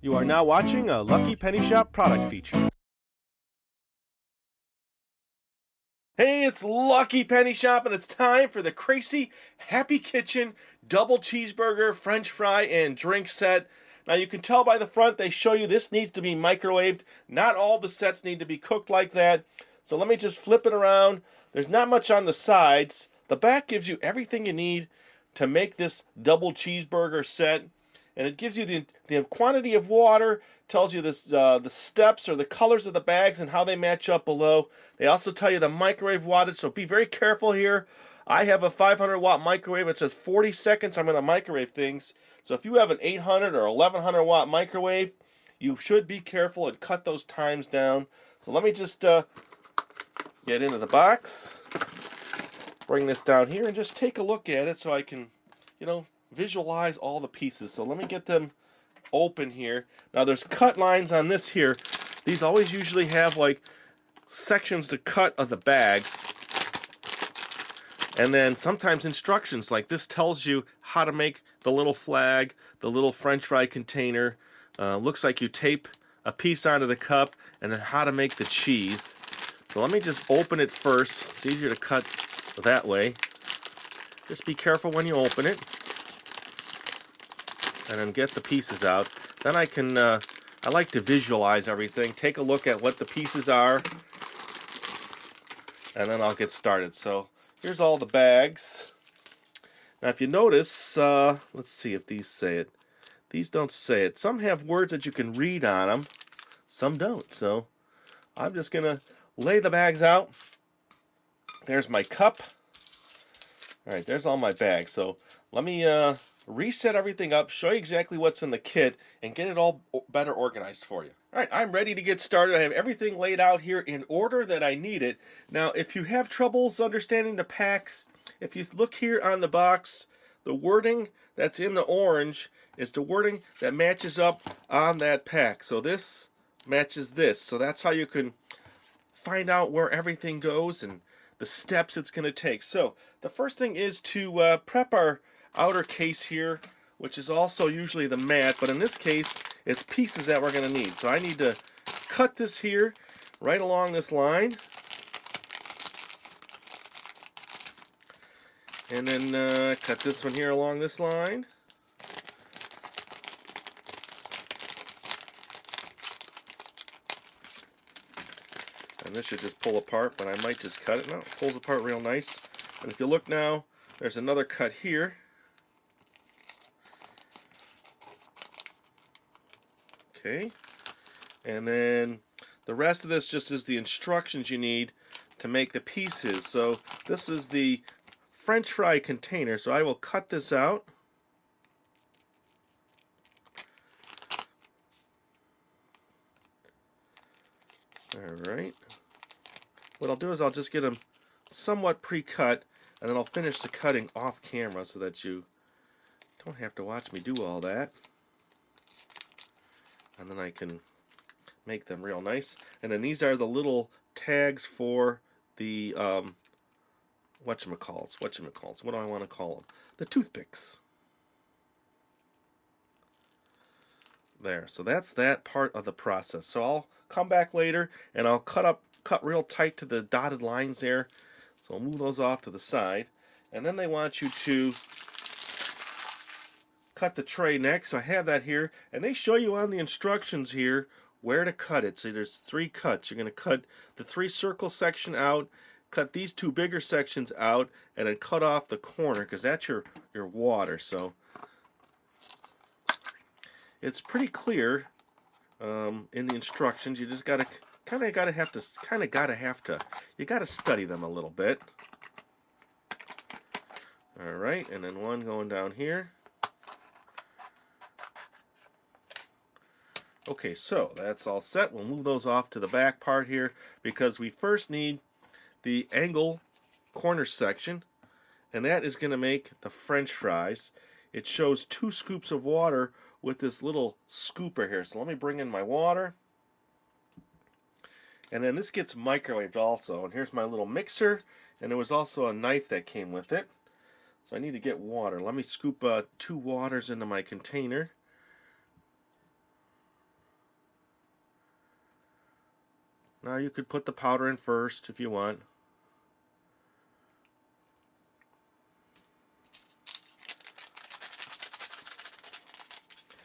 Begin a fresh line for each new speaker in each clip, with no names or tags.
You are now watching a Lucky Penny Shop product feature. Hey, it's Lucky Penny Shop, and it's time for the Kracie Happy Kitchen double cheeseburger, french fry, and drink set. Now you can tell by the front they show you this needs to be microwaved. Not all the sets need to be cooked like that. So let me just flip it around. There's not much on the sides. The back gives you everything you need to make this double cheeseburger set. And it gives you the quantity of water, tells you this, the steps or the colors of the bags and how they match up below. They also tell you the microwave wattage, so be very careful here. I have a 500 watt microwave. It says 40 seconds I'm going to microwave things. So if you have an 800 or 1100 watt microwave, you should be careful and cut those times down. So let me just get into the box, bring this down here, and just take a look at it so I can, visualize all the pieces. So let me get them open here. Now there's cut lines on this here. These always usually have like sections to cut of the bags. And then sometimes instructions like this tells you how to make the little flag, the little french fry container. Looks like you tape a piece onto the cup, and then how to make the cheese. So let me just open it first. It's easier to cut that way. Just be careful when you open it. And then get the pieces out. Then I can, I like to visualize everything. Take a look at what the pieces are. And then I'll get started. So here's all the bags. Now if you notice, let's see if these say it. These don't say it. Some have words that you can read on them. Some don't. So I'm just going to lay the bags out. There's my cup. All right, there's all my bags. So let me reset everything up, show you exactly what's in the kit, and get it all better organized for you. All right, I'm ready to get started. I have everything laid out here in order that I need it. Now, if you have troubles understanding the packs, if you look here on the box, the wording that's in the orange is the wording that matches up on that pack. So this matches this. So that's how you can find out where everything goes and the steps it's going to take. So the first thing is to prep our outer case here, which is also usually the mat, but in this case it's pieces that we're going to need. So I need to cut this here right along this line, and then cut this one here along this line. And this should just pull apart, but I might just cut it. No, it pulls apart real nice. And if you look now, there's another cut here. Okay. And then the rest of this just is the instructions you need to make the pieces. So this is the french fry container. So I will cut this out. Alright. What I'll do is I'll just get them somewhat pre-cut, and then I'll finish the cutting off camera so that you don't have to watch me do all that. And then I can make them real nice. And then these are the little tags for the whatchamacalls. What do I want to call them? The toothpicks. There. So that's that part of the process. So I'll come back later and I'll cut real tight to the dotted lines there. So I'll move those off to the side. And then they want you to cut the tray next. So I have that here, and they show you on the instructions here where to cut it. So there's 3 cuts. You're going to cut the 3 circle section out, cut these 2 bigger sections out, and then cut off the corner, because that's your water. So it's pretty clear in the instructions. You just gotta you gotta study them a little bit. All right, and then one going down here. Okay, so that's all set. We'll move those off to the back part here, because we first need the angle corner section, and that is going to make the french fries. It shows 2 scoops of water with this little scooper here. So let me bring in my water. And then this gets microwaved also. And here's my little mixer, and there was also a knife that came with it. So I need to get water. Let me scoop 2 waters into my container. Now you could put the powder in first if you want.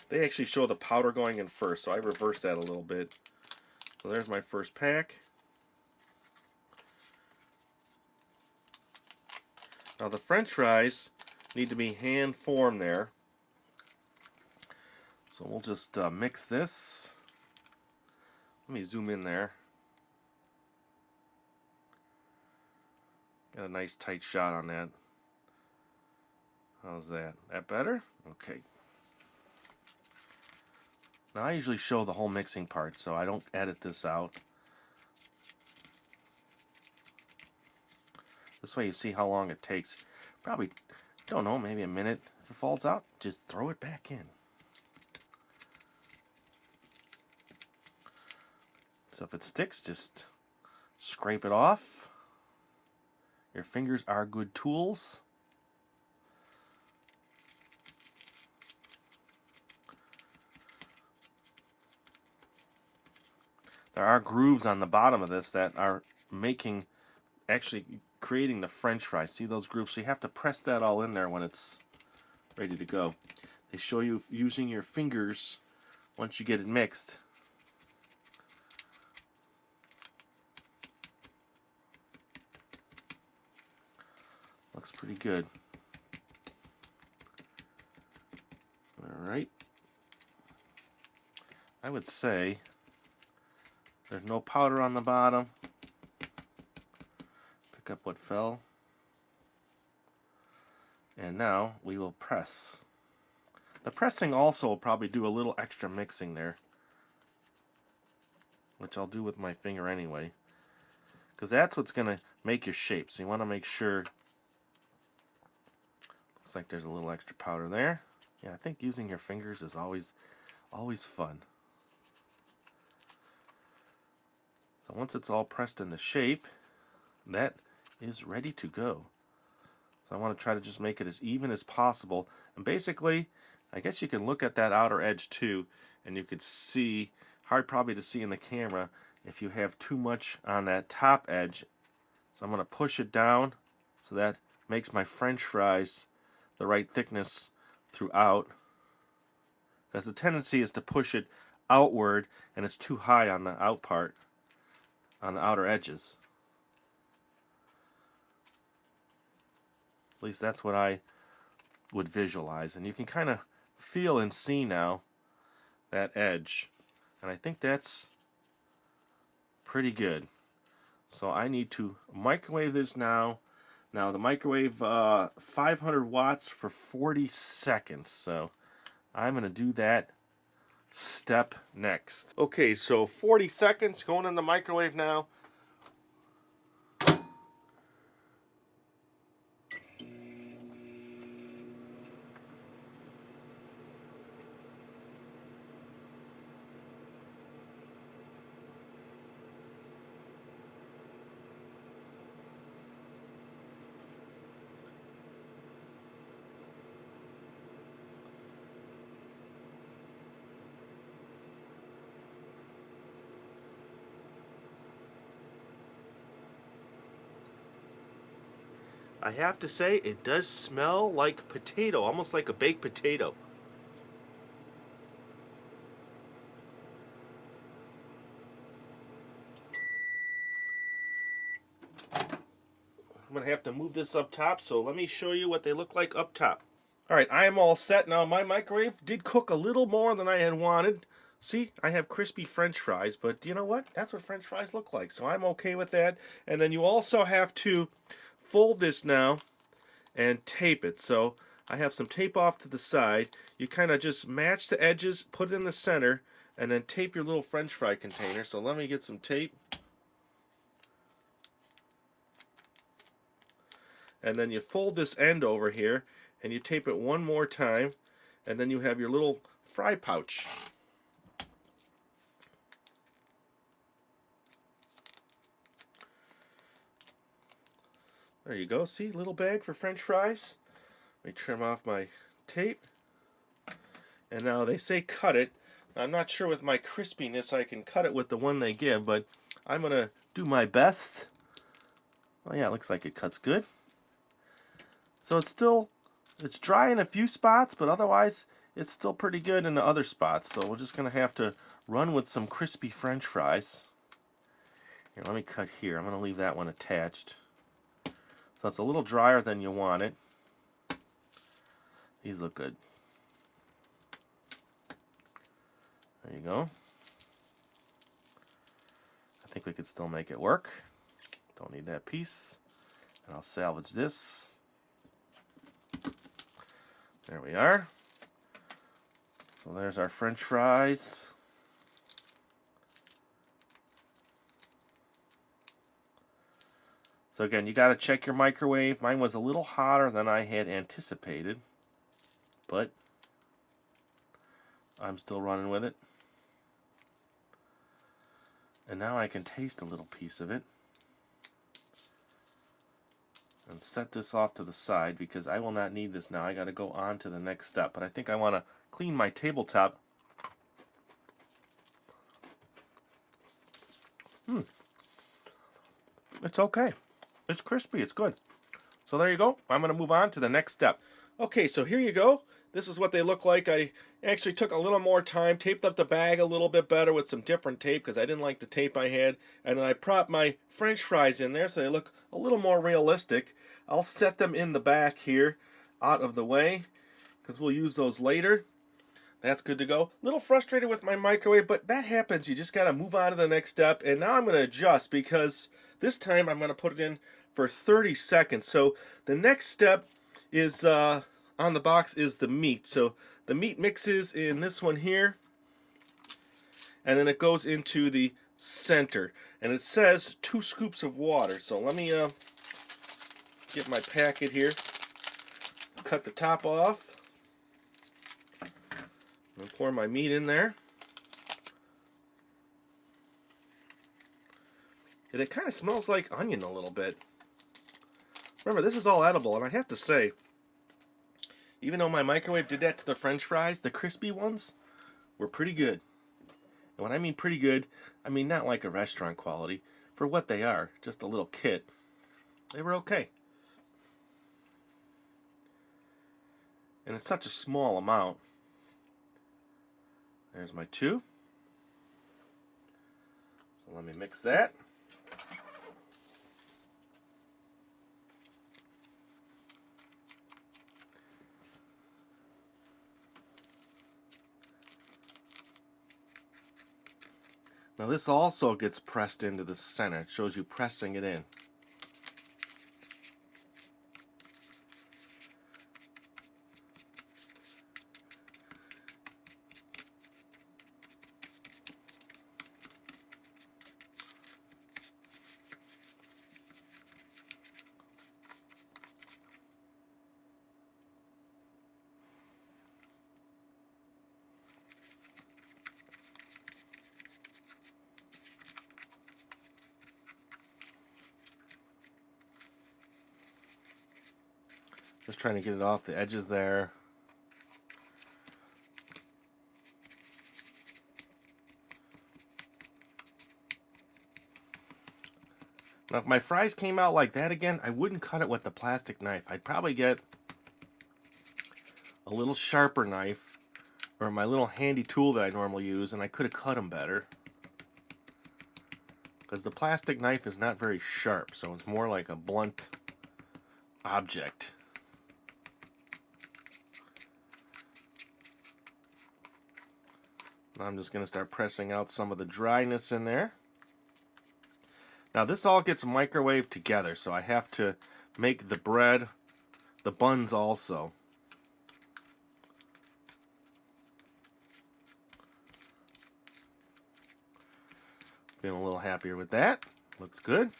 They actually show the powder going in first, so I reversed that a little bit. So there's my first pack. Now the French fries need to be hand formed there. So we'll just mix this. Let me zoom in there. Got a nice tight shot on that. How's that? That better? Okay. Now I usually show the whole mixing part, so I don't edit this out. This way you see how long it takes. Probably, don't know, maybe a minute. If it falls out, just throw it back in. So if it sticks, just scrape it off. Your fingers are good tools. There are grooves on the bottom of this that are actually creating the French fry. See those grooves? So you have to press that all in there when it's ready to go. They show you using your fingers once you get it mixed. Looks pretty good. Alright. I would say there's no powder on the bottom. Pick up what fell. And now we will press. The pressing also will probably do a little extra mixing there, which I'll do with my finger anyway, because that's what's going to make your shape. So you want to make sure. Looks like there's a little extra powder there. Yeah, I think using your fingers is always fun. So once it's all pressed into shape, that is ready to go. So I want to try to just make it as even as possible. And basically, I guess you can look at that outer edge too, and you could see, hard probably to see in the camera, if you have too much on that top edge. So I'm going to push it down so that makes my French fries the right thickness throughout. Because the tendency is to push it outward, and it's too high on the out part, on the outer edges. At least that's what I would visualize. And you can kind of feel and see now that edge. And I think that's pretty good. So I need to microwave this now. Now the microwave 500 watts for 40 seconds. So I'm going to do that step next. Okay, so 40 seconds going in the microwave now. I have to say, it does smell like potato, almost like a baked potato. I'm going to have to move this up top, so let me show you what they look like up top. Alright, I am all set now. My microwave did cook a little more than I had wanted. See, I have crispy French fries, but you know what? That's what French fries look like, so I'm okay with that. And then you also have to fold this now and tape it. So I have some tape off to the side. You kind of just match the edges, put it in the center, and then tape your little French fry container. So let me get some tape. And then you fold this end over here, and you tape it one more time, and then you have your little fry pouch. There you go. See, little bag for French fries. Let me trim off my tape. And now they say cut it. I'm not sure with my crispiness I can cut it with the one they give, but I'm going to do my best. Oh yeah, it looks like it cuts good. So it's dry in a few spots, but otherwise it's still pretty good in the other spots. So we're just going to have to run with some crispy French fries. Here, let me cut here. I'm going to leave that one attached. So it's a little drier than you want it. These look good. There you go. I think we could still make it work. Don't need that piece. And I'll salvage this. There we are. So there's our French fries. So again, you got to check your microwave. Mine was a little hotter than I had anticipated, but I'm still running with it. And now I can taste a little piece of it. And set this off to the side because I will not need this now. I got to go on to the next step. But I think I want to clean my tabletop. It's okay. It's crispy. It's good. So there you go. I'm going to move on to the next step. Okay, so here you go. This is what they look like. I actually took a little more time, taped up the bag a little bit better with some different tape because I didn't like the tape I had. And then I propped my French fries in there so they look a little more realistic. I'll set them in the back here out of the way because we'll use those later. That's good to go. A little frustrated with my microwave, but that happens. You just got to move on to the next step. And now I'm going to adjust because this time I'm going to put it in for 30 seconds. So the next step is on the box is the meat. So the meat mixes in this one here, and then it goes into the center. And it says 2 scoops of water. So let me get my packet here. Cut the top off. And pour my meat in there. And it kind of smells like onion a little bit. Remember, this is all edible, and I have to say, even though my microwave did that to the French fries, the crispy ones were pretty good. And when I mean pretty good, I mean not like a restaurant quality. For what they are, just a little kit, they were okay. And it's such a small amount. There's my 2. So let me mix that. Now this also gets pressed into the center. It shows you pressing it in. Just trying to get it off the edges there. Now if my fries came out like that again, I wouldn't cut it with the plastic knife. I'd probably get a little sharper knife or my little handy tool that I normally use, and I could have cut them better. Because the plastic knife is not very sharp, so it's more like a blunt object. Now I'm just going to start pressing out some of the dryness in there. Now this all gets microwaved together, so I have to make the bread, the buns also. Feeling a little happier with that. Looks good.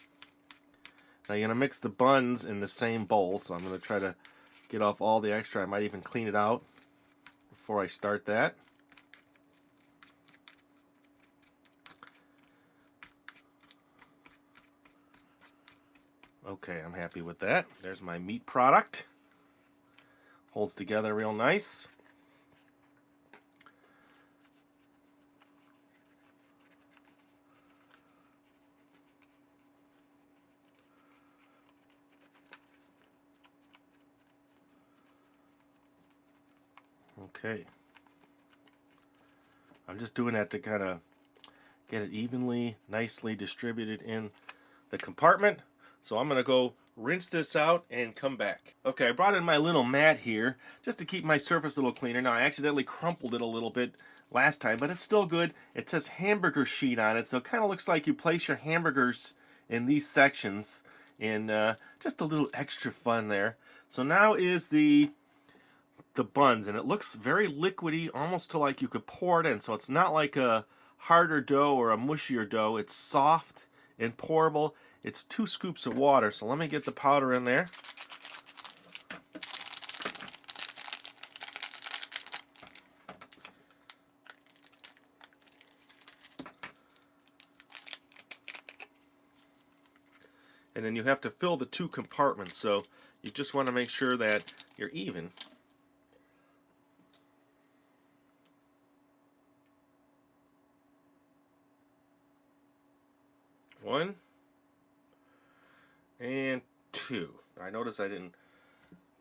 Now you're going to mix the buns in the same bowl, so I'm going to try to get off all the extra. I might even clean it out before I start that. Okay, I'm happy with that. There's my meat product. Holds together real nice. Okay. I'm just doing that to kind of get it evenly, nicely distributed in the compartment. So I'm going to go rinse this out and come back. Okay, I brought in my little mat here just to keep my surface a little cleaner. Now, I accidentally crumpled it a little bit last time, but it's still good. It says hamburger sheet on it, so it kind of looks like you place your hamburgers in these sections, and just a little extra fun there. So now is the buns, and it looks very liquidy, almost to like you could pour it in. So it's not like a harder dough or a mushier dough. It's soft and pourable. It's 2 scoops of water. So let me get the powder in there. And then you have to fill the 2 compartments. So you just want to make sure that you're even. One and 2. I noticed I didn't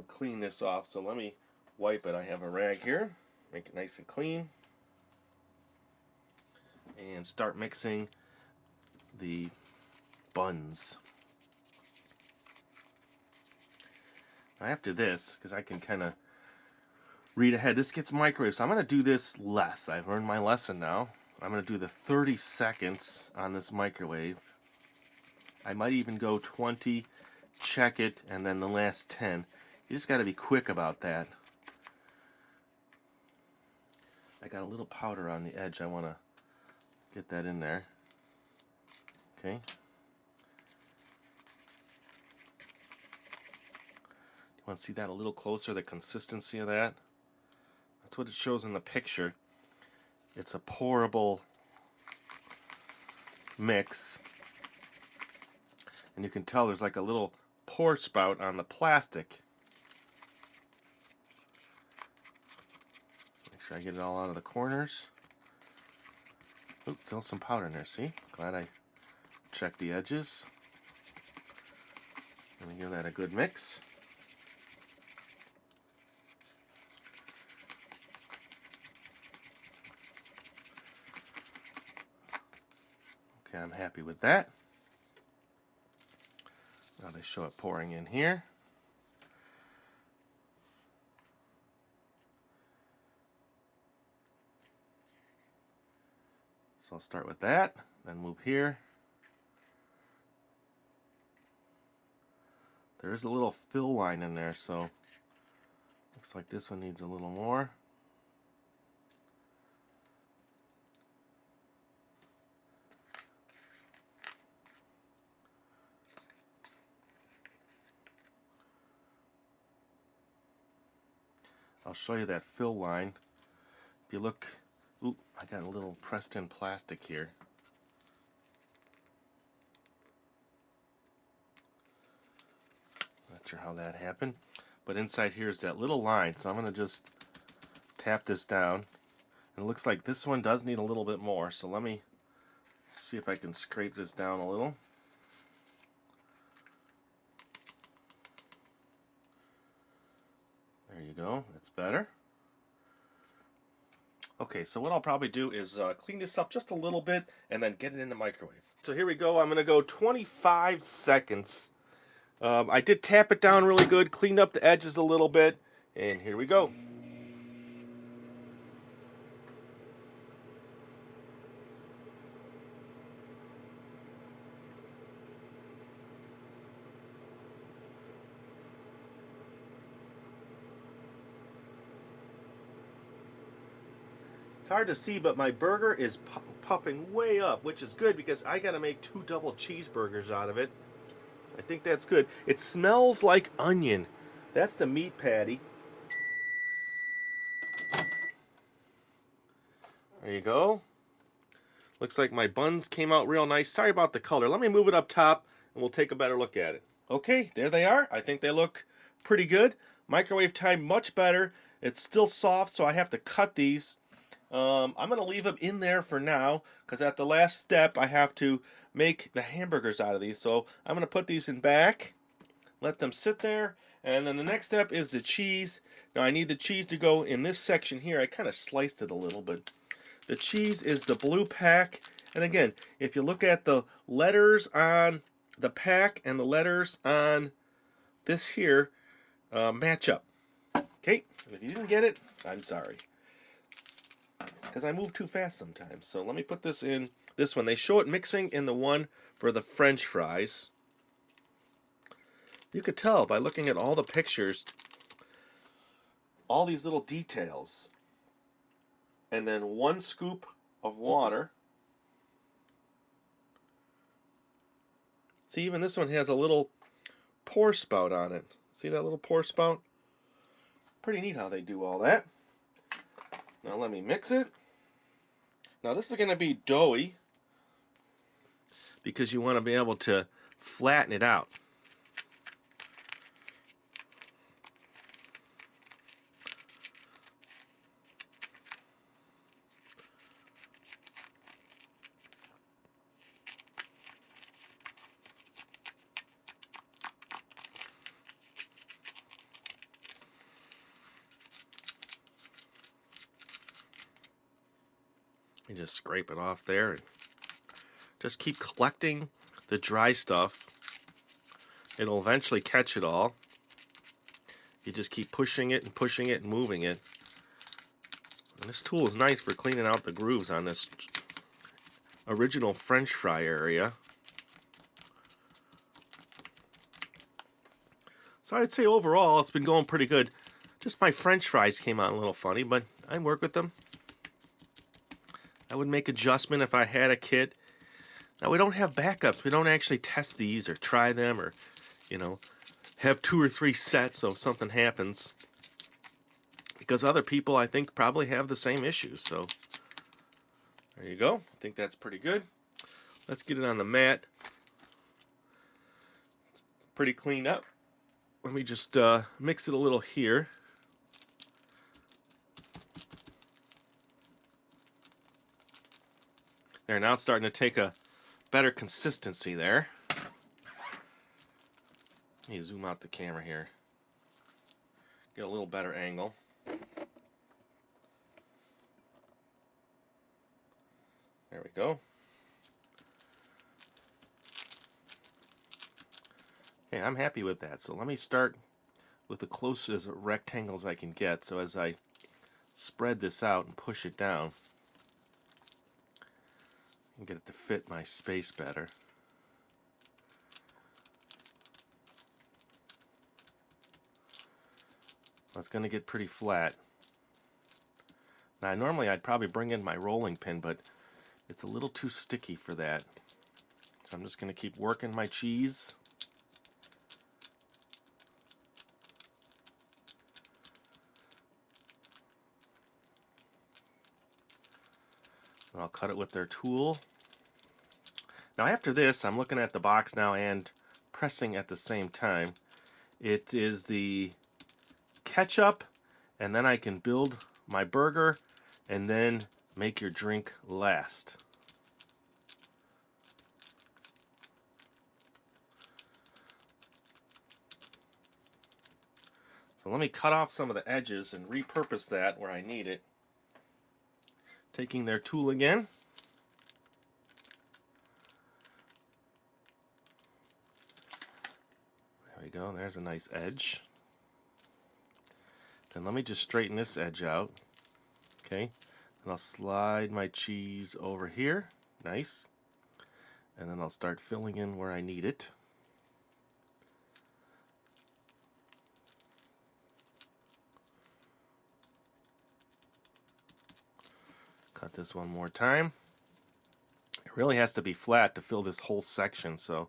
clean this off, so let me wipe it. I have a rag here. Make it nice and clean. And start mixing the buns. After this, because I can kind of read ahead, this gets microwaved, so I'm going to do this less. I've learned my lesson now. I'm going to do the 30 seconds on this microwave. I might even go 20, check it, and then the last 10. You just got to be quick about that. I got a little powder on the edge. I want to get that in there. Okay. You want to see that a little closer, the consistency of that? That's what it shows in the picture. It's a pourable mix. And you can tell there's like a little pour spout on the plastic. Make sure I get it all out of the corners. Oops, still some powder in there, see? Glad I checked the edges. Let me give that a good mix. Okay, I'm happy with that. Now they show it pouring in here. So I'll start with that, then move here. There is a little fill line in there, so looks like this one needs a little more. I'll show you that fill line. If you look, oop, I got a little pressed in plastic here. Not sure how that happened, but inside here is that little line, so I'm going to just tap this down. And it looks like this one does need a little bit more, so let me see if I can scrape this down a little. There you go, that's better. Okay, so what I'll probably do is clean this up just a little bit and then get it in the microwave. So here we go, I'm going to go 25 seconds. I did tap it down really good, cleaned up the edges a little bit, and here we go. It's hard to see, but my burger is puffing way up, which is good because I got to make 2 double cheeseburgers out of it. I think that's good. It smells like onion. That's the meat patty. There you go. Looks like my buns came out real nice. Sorry about the color. Let me move it up top and we'll take a better look at it. Okay, there they are. I think they look pretty good. Microwave time much better. It's still soft, so I have to cut these. I'm going to leave them in there for now because at the last step I have to make the hamburgers out of these. So I'm going to put these in back, let them sit there, and then the next step is the cheese. Now I need the cheese to go in this section here. I kind of sliced it a little, but the cheese is the blue pack. And again, if you look at the letters on the pack and the letters on this here, match up. Okay, and if you didn't get it, I'm sorry. Because I move too fast sometimes. So let me put this in this one. They show it mixing in the one for the French fries. You could tell by looking at all the pictures, all these little details. And then 1 scoop of water. See, even this one has a little pour spout on it. See that little pour spout? Pretty neat how they do all that. Now let me mix it. Now this is going to be doughy because you want to be able to flatten it out. You just scrape it off there and just keep collecting the dry stuff. It'll eventually catch it all. You just keep pushing it and moving it. And this tool is nice for cleaning out the grooves on this original French fry area. So I'd say overall it's been going pretty good. Just my French fries came out a little funny, but I work with them. I would make adjustment if I had a kit. Now we don't have backups. We don't actually test these or try them or, have 2 or 3 sets so if something happens. Because other people, I think, probably have the same issues. So there you go. I think that's pretty good. Let's get it on the mat. It's pretty cleaned up. Let me just mix it a little here. There, now it's starting to take a better consistency there. Let me zoom out the camera here. Get a little better angle. There we go. Okay, I'm happy with that. So let me start with the closest rectangles I can get. So as I spread this out and push it down, and get it to fit my space better. It's going to get pretty flat. Now normally I'd probably bring in my rolling pin, but it's a little too sticky for that. So I'm just going to keep working my cheese. And I'll cut it with their tool. Now after this, I'm looking at the box now and pressing at the same time. It is the ketchup, and then I can build my burger and then make your drink last. So let me cut off some of the edges and repurpose that where I need it. Taking their tool again. There we go, there's a nice edge. Then let me just straighten this edge out. Okay, and I'll slide my cheese over here. Nice. And then I'll start filling in where I need it. Cut this one more time. It really has to be flat to fill this whole section, so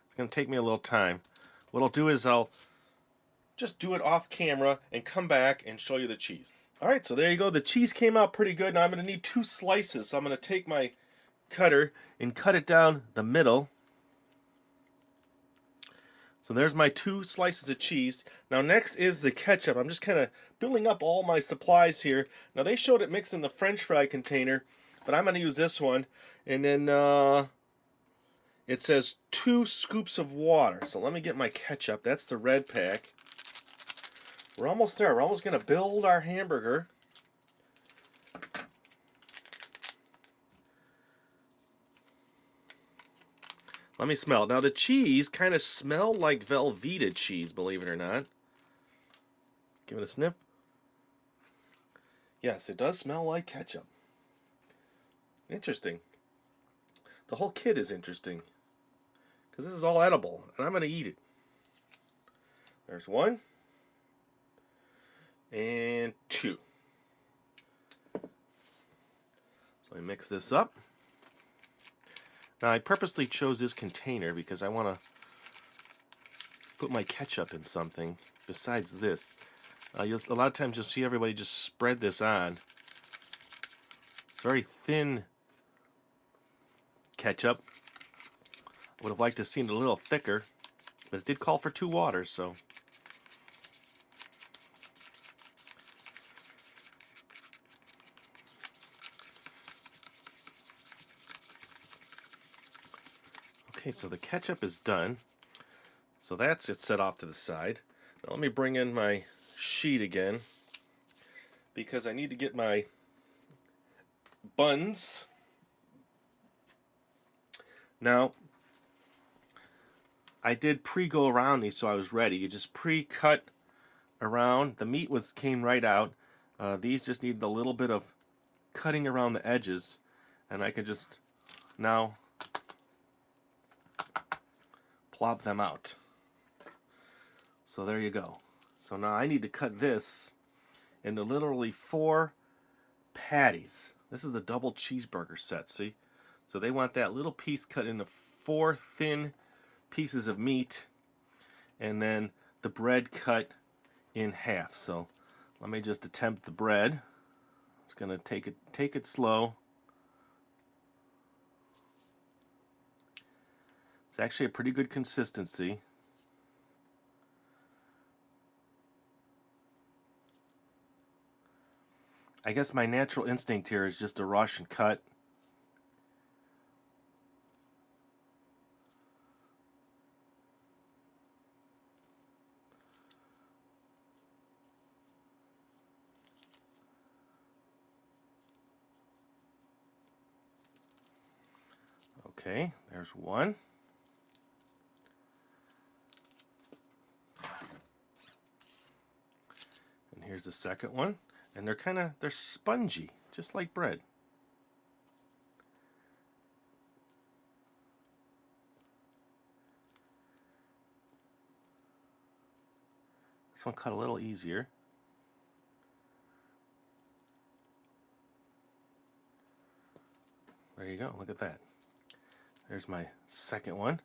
it's going to take me a little time. What I'll do is I'll just do it off camera and come back and show you the cheese. Alright, so there you go. The cheese came out pretty good. Now I'm going to need 2 slices, so I'm going to take my cutter and cut it down the middle. So there's my 2 slices of cheese. Now next is the ketchup. I'm just kind of building up all my supplies here. Now they showed it mixed in the French fry container, but I'm going to use this one. And then it says 2 scoops of water. So let me get my ketchup. That's the red pack. We're almost there. We're almost going to build our hamburger. Let me smell it. Now the cheese kind of smelled like Velveeta cheese, believe it or not. Give it a sniff. Yes, it does smell like ketchup. Interesting. The whole kit is interesting. Because this is all edible, and I'm going to eat it. There's one. And two. So I mix this up. Now I purposely chose this container because I want to put my ketchup in something besides this. A lot of times you'll see everybody just spread this on. It's very thin ketchup. I would have liked to have seen it a little thicker, but it did call for 2 waters, so. Okay, so the ketchup is done. So that's it set off to the side. Now let me bring in my sheet again because I need to get my buns. Now, I did pre-go around these so I was ready. You just pre-cut around. The meat came right out. These just needed a little bit of cutting around the edges, and I could just now plop them out. So there you go. So now I need to cut this into literally 4 patties. This is the double cheeseburger set, see? So they want that little piece cut into 4 thin pieces of meat, and then the bread cut in half. So let me just attempt the bread. It's gonna take it slow. It's actually a pretty good consistency. I guess my natural instinct here is just to rush and cut. Okay, there's one. And here's the second one. And they're spongy, just like bread. This one cut a little easier. There you go, look at that. There's my second one.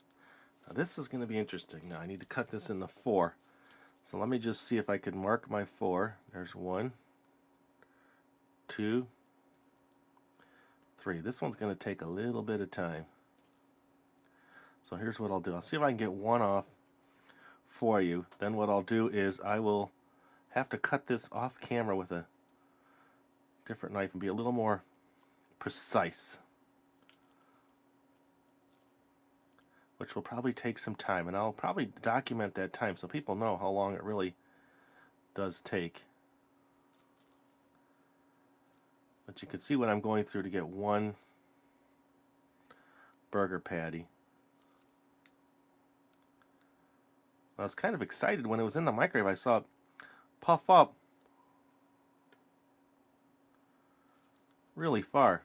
Now this is going to be interesting. Now I need to cut this into 4. So let me just see if I can mark my 4. There's 1, 2, 3. This one's going to take a little bit of time. So here's what I'll do. I'll see if I can get one off for you. Then what I'll do is I will have to cut this off camera with a different knife and be a little more precise, which will probably take some time, and I'll probably document that time so people know how long it really does take. But you can see what I'm going through to get one burger patty. I was kind of excited when it was in the microwave. I saw it puff up really far.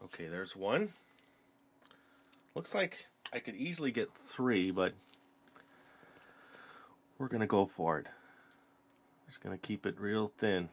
Okay, there's one. Looks like I could easily get 3, but we're going to go for it. Just going to keep it real thin.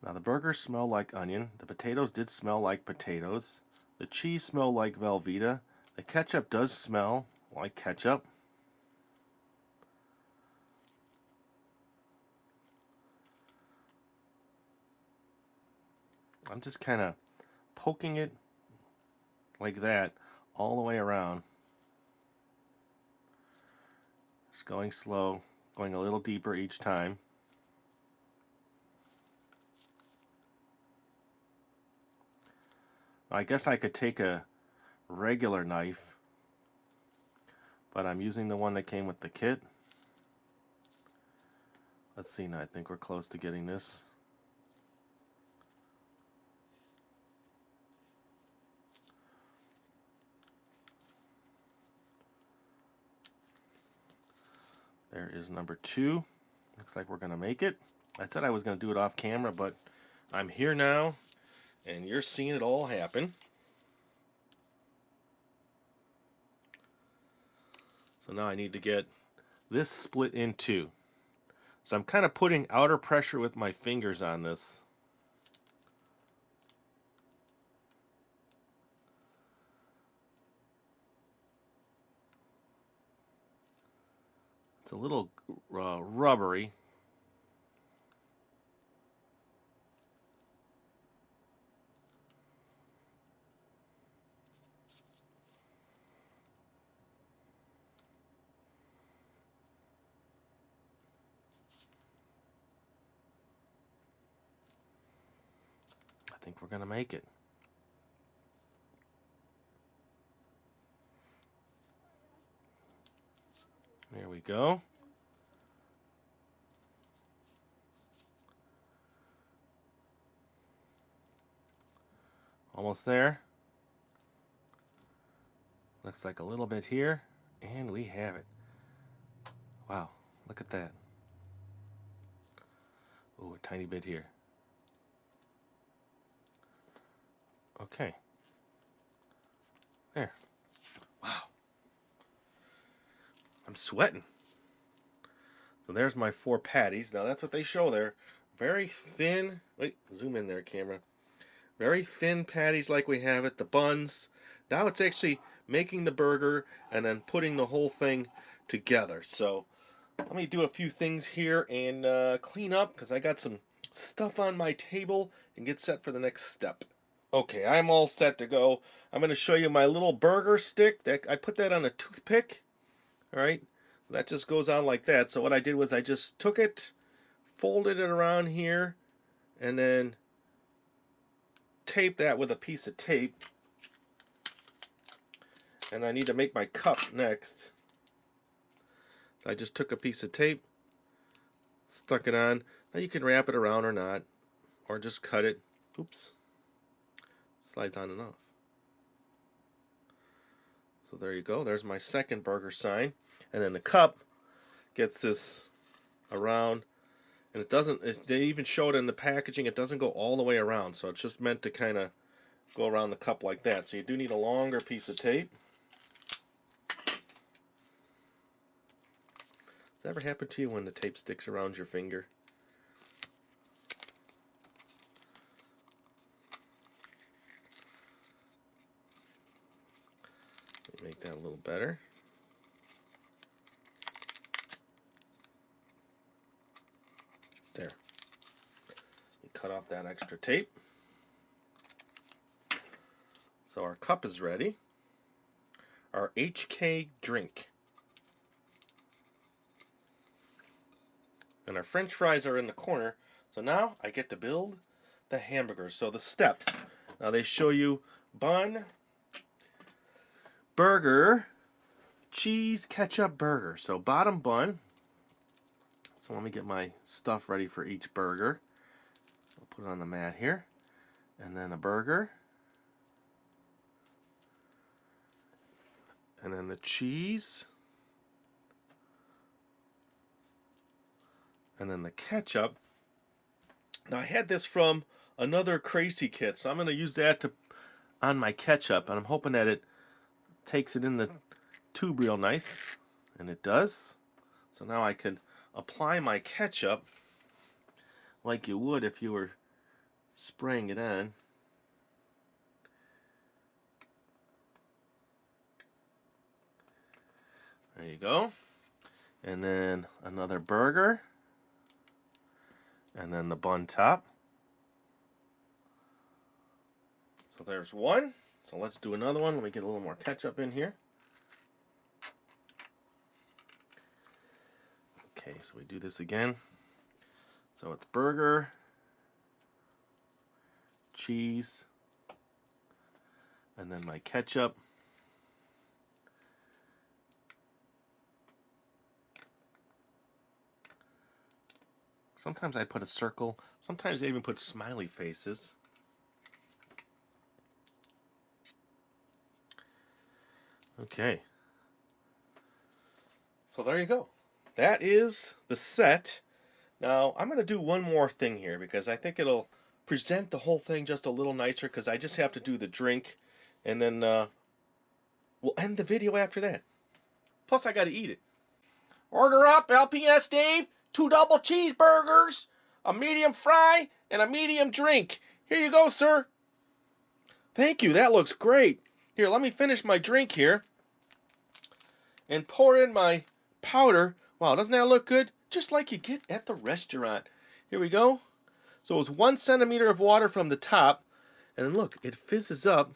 Now the burgers smell like onion. The potatoes did smell like potatoes. The cheese smelled like Velveeta. The ketchup does smell like ketchup. I'm just kind of poking it like that all the way around. Just going slow, Going a little deeper each time. I guess I could take a regular knife, but I'm using the one that came with the kit. Let's see now, I think we're close to getting this. There is number 2. Looks like we're gonna make it. I said I was gonna do it off camera, but I'm here now, and you're seeing it all happen. So now I need to get this split in 2. So I'm kind of putting outer pressure with my fingers on this. It's a little rubbery. I think we're gonna make it. There we go. Almost there. Looks like a little bit here, and we have it. Wow, look at that. Oh, a tiny bit here. Okay. There. Wow. I'm sweating. So there's my 4 patties. Now that's what they show there. Very thin. Wait, zoom in there, camera. Very thin patties like we have at the Buns. Now it's actually making the burger and then putting the whole thing together. So let me do a few things here and clean up because I got some stuff on my table and get set for the next step. Okay, I'm all set to go. I'm going to show you my little burger stick. I put that on a toothpick. All right, that just goes on like that. So what I did was I just took it, folded it around here, and then tape that with a piece of tape. And I need to make my cup next. So I just took a piece of tape, stuck it on. Now you can wrap it around or not, or just cut it. Oops. Slides on and off. So there you go. There's my second burger sign. And then the cup gets this around. And it doesn't, they even show it in the packaging, it doesn't go all the way around. So it's just meant to kind of go around the cup like that. So you do need a longer piece of tape. Does that ever happen to you when the tape sticks around your finger? Make that a little better. There. You cut off that extra tape. So our cup is ready. Our HK drink. And our French fries are in the corner. So now I get to build the hamburgers. So the steps. Now they show you bun, burger, cheese, ketchup, burger. So bottom bun. So let me get my stuff ready for each burger. I'll put it on the mat here. And then a burger. And then the cheese. And then the ketchup. Now I had this from another Kracie kit, so I'm going to use that on my ketchup. And I'm hoping that it takes it in the tube real nice, and it does. So now I can apply my ketchup like you would if you were spraying it on. There you go. And then another burger, and then the bun top. So there's one. So let's do another one. Let me get a little more ketchup in here. Okay, so we do this again. So it's burger, cheese, and then my ketchup. Sometimes I put a circle. Sometimes I even put smiley faces. Okay. So there you go. That is the set. Now, I'm going to do one more thing here because I think it'll present the whole thing just a little nicer, because I just have to do the drink, and then we'll end the video after that. Plus, I got to eat it. Order up, LPS-Dave. 2 double cheeseburgers, a medium fry, and a medium drink. Here you go, sir. Thank you. That looks great. Here, let me finish my drink here and pour in my powder. Wow, doesn't that look good? Just like you get at the restaurant. Here we go. So it's 1 centimeter of water from the top, and then look, it fizzes up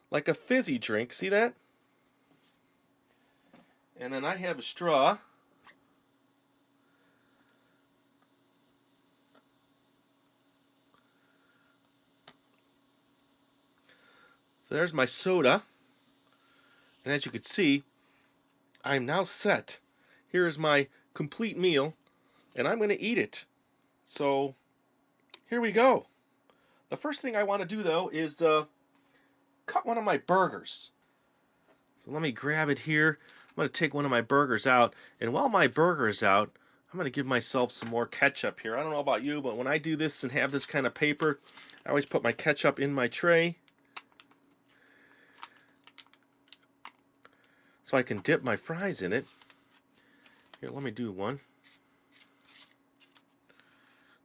like a fizzy drink. See that? And then I have a straw. So there's my soda, and as you can see, I'm now set. Here is my complete meal, and I'm going to eat it. So here we go. The first thing I want to do, though, is cut one of my burgers. So let me grab it here. I'm going to take one of my burgers out, and while my burger is out, I'm going to give myself some more ketchup here. I don't know about you, but when I do this and have this kind of paper, I always put my ketchup in my tray, so I can dip my fries in it. Here, let me do one.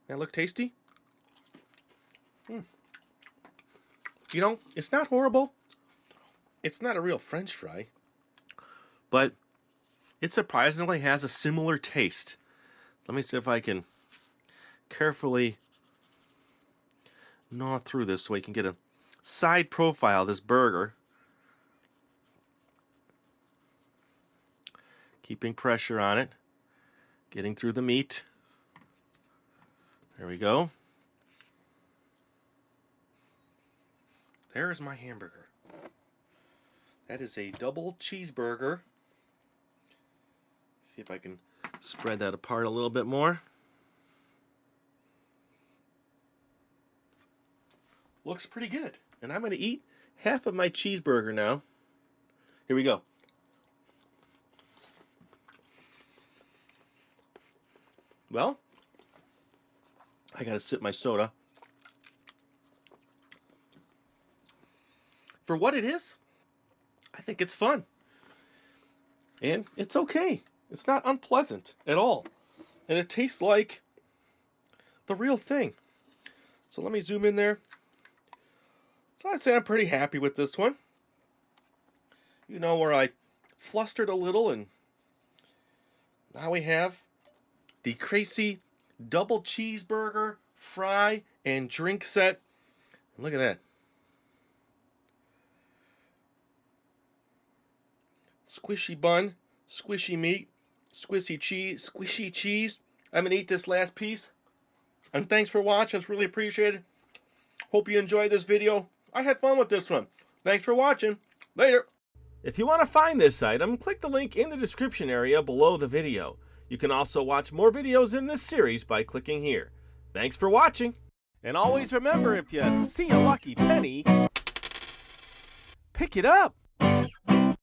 That look tasty? You know, it's not horrible. It's not a real French fry, but it surprisingly has a similar taste. Let me see if I can carefully gnaw through this so we can get a side profile of this burger. Keeping pressure on it, getting through the meat. There we go. There's my hamburger. That is a double cheeseburger. See if I can spread that apart a little bit more. Looks pretty good. And I'm going to eat half of my cheeseburger now. Here we go. Well, I gotta sip my soda. For what it is, I think it's fun. And it's okay. It's not unpleasant at all. And it tastes like the real thing. So let me zoom in there. So I'd say I'm pretty happy with this one. You know, where I flustered a little, and now we have the Kracie double cheeseburger, fry, and drink set. And look at that. Squishy bun, squishy meat, squishy cheese. I'm going to eat this last piece. And thanks for watching. It's really appreciated. Hope you enjoyed this video. I had fun with this one. Thanks for watching. Later. If you want to find this item, click the link in the description area below the video. You can also watch more videos in this series by clicking here. Thanks for watching. And always remember, if you see a lucky penny, pick it up.